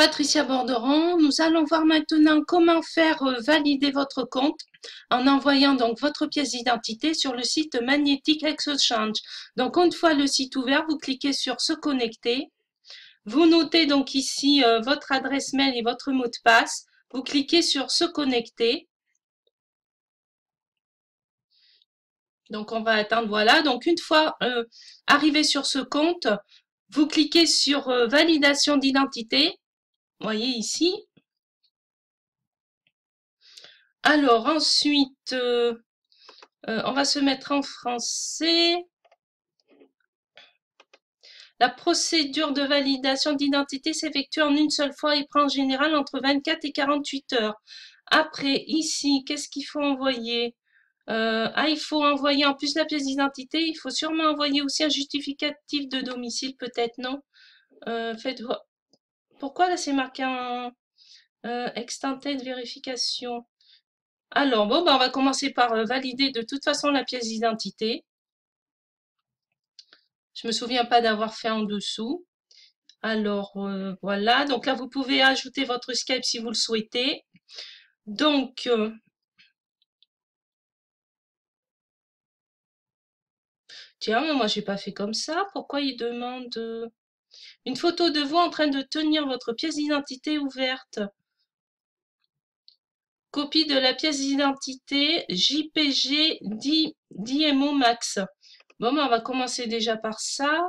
Patricia Borderon, nous allons voir maintenant comment faire valider votre compte en envoyant donc votre pièce d'identité sur le site Magnetic Exchange. Donc une fois le site ouvert, vous cliquez sur se connecter. Vous notez donc ici votre adresse mail et votre mot de passe. Vous cliquez sur se connecter. Donc on va attendre, voilà. Donc une fois arrivé sur ce compte, vous cliquez sur validation d'identité. Voyez ici. Alors ensuite, on va se mettre en français. La procédure de validation d'identité s'effectue en une seule fois et prend en général entre 24 et 48 heures. Après, ici, qu'est-ce qu'il faut envoyer? Il faut envoyer en plus la pièce d'identité. Il faut sûrement envoyer aussi un justificatif de domicile, peut-être, non? Faites voir. Pourquoi là c'est marqué en extended vérification? Alors, bon, on va commencer par valider de toute façon la pièce d'identité. Je me souviens pas d'avoir fait en dessous. Alors, voilà. Donc là, vous pouvez ajouter votre Skype si vous le souhaitez. Donc, tiens, mais moi, j'ai pas fait comme ça. Pourquoi il demande une photo de vous en train de tenir votre pièce d'identité ouverte? Copie de la pièce d'identité JPG 10 MO max. Bon, on va commencer déjà par ça.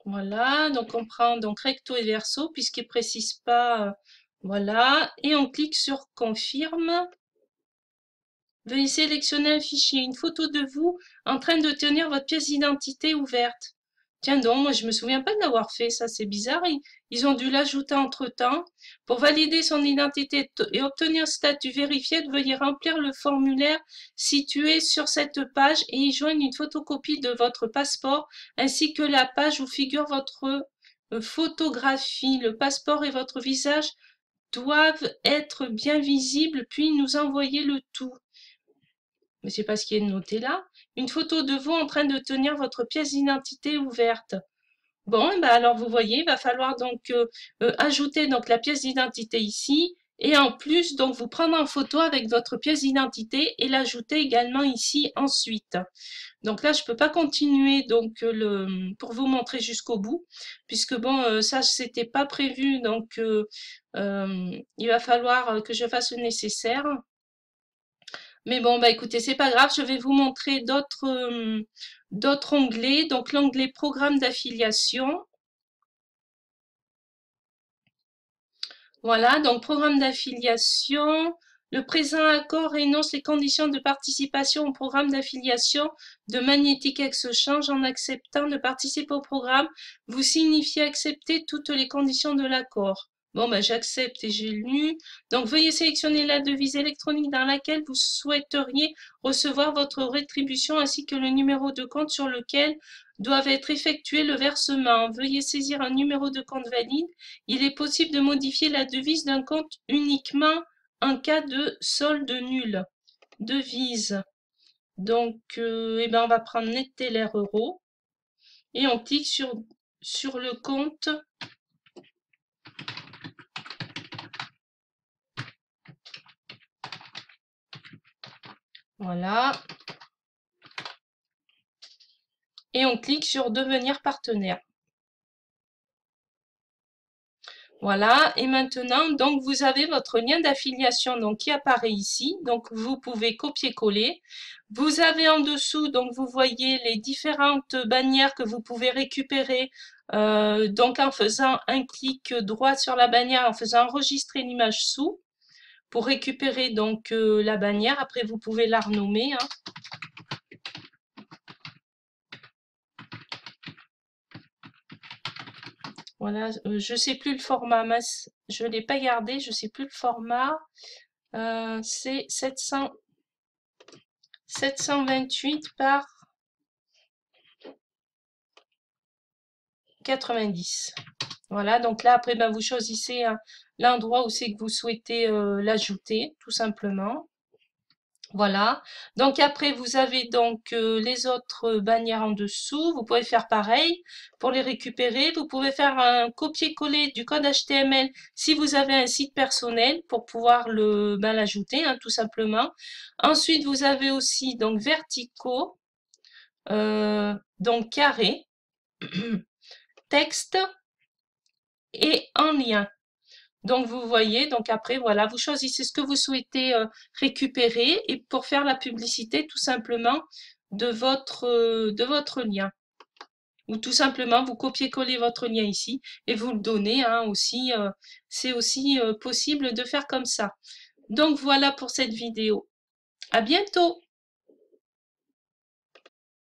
Voilà, donc on prend donc recto et verso puisqu'il ne précise pas. Voilà, et on clique sur confirme. Veuillez sélectionner un fichier, une photo de vous en train de tenir votre pièce d'identité ouverte. Tiens donc, moi je me souviens pas de l'avoir fait, ça c'est bizarre. Ils ont dû l'ajouter entre-temps. Pour valider son identité et obtenir statut vérifié, veuillez remplir le formulaire situé sur cette page et y joindre une photocopie de votre passeport ainsi que la page où figure votre photographie. Le passeport et votre visage doivent être bien visibles, puis nous envoyer le tout. Mais c'est pas ce qui est noté là. Une photo de vous en train de tenir votre pièce d'identité ouverte. Bon, ben alors vous voyez, il va falloir donc ajouter donc la pièce d'identité ici et en plus donc vous prendre en photo avec votre pièce d'identité et l'ajouter également ici ensuite. Donc là je peux pas continuer donc pour vous montrer jusqu'au bout puisque bon ça c'était pas prévu donc il va falloir que je fasse le nécessaire. Mais bon, bah écoutez, c'est pas grave, je vais vous montrer d'autres onglets. Donc l'onglet programme d'affiliation. Voilà, donc programme d'affiliation. Le présent accord énonce les conditions de participation au programme d'affiliation de Magnetic Exchange. En acceptant de participer au programme, vous signifiez accepter toutes les conditions de l'accord. Bon, ben, j'accepte et j'ai lu. Donc, veuillez sélectionner la devise électronique dans laquelle vous souhaiteriez recevoir votre rétribution ainsi que le numéro de compte sur lequel doivent être effectués le versement. Veuillez saisir un numéro de compte valide. Il est possible de modifier la devise d'un compte uniquement en cas de solde nul. Devise. Donc, eh ben, on va prendre Neteller Euro et on clique sur le compte. Voilà. Et on clique sur devenir partenaire. Voilà, et maintenant, donc vous avez votre lien d'affiliation donc qui apparaît ici. Donc vous pouvez copier-coller. Vous avez en dessous, donc vous voyez les différentes bannières que vous pouvez récupérer. Donc en faisant un clic droit sur la bannière, en faisant enregistrer l'image sous pour récupérer donc la bannière. Après vous pouvez la renommer. Hein. Voilà, je sais plus le format, je l'ai pas gardé, je sais plus le format. C'est 728 par 90. Voilà, donc là après ben, vous choisissez l'endroit où c'est que vous souhaitez l'ajouter, tout simplement. Voilà. Donc après, vous avez donc les autres bannières en dessous. Vous pouvez faire pareil pour les récupérer. Vous pouvez faire un copier-coller du code HTML si vous avez un site personnel pour pouvoir l'ajouter, hein, tout simplement. Ensuite, vous avez aussi donc verticaux, donc carré, texte et en lien. Donc vous voyez, donc après voilà, vous choisissez ce que vous souhaitez récupérer et pour faire la publicité tout simplement de votre lien. Ou tout simplement vous copiez-collez votre lien ici et vous le donnez hein, aussi. C'est aussi possible de faire comme ça. Donc voilà pour cette vidéo. À bientôt!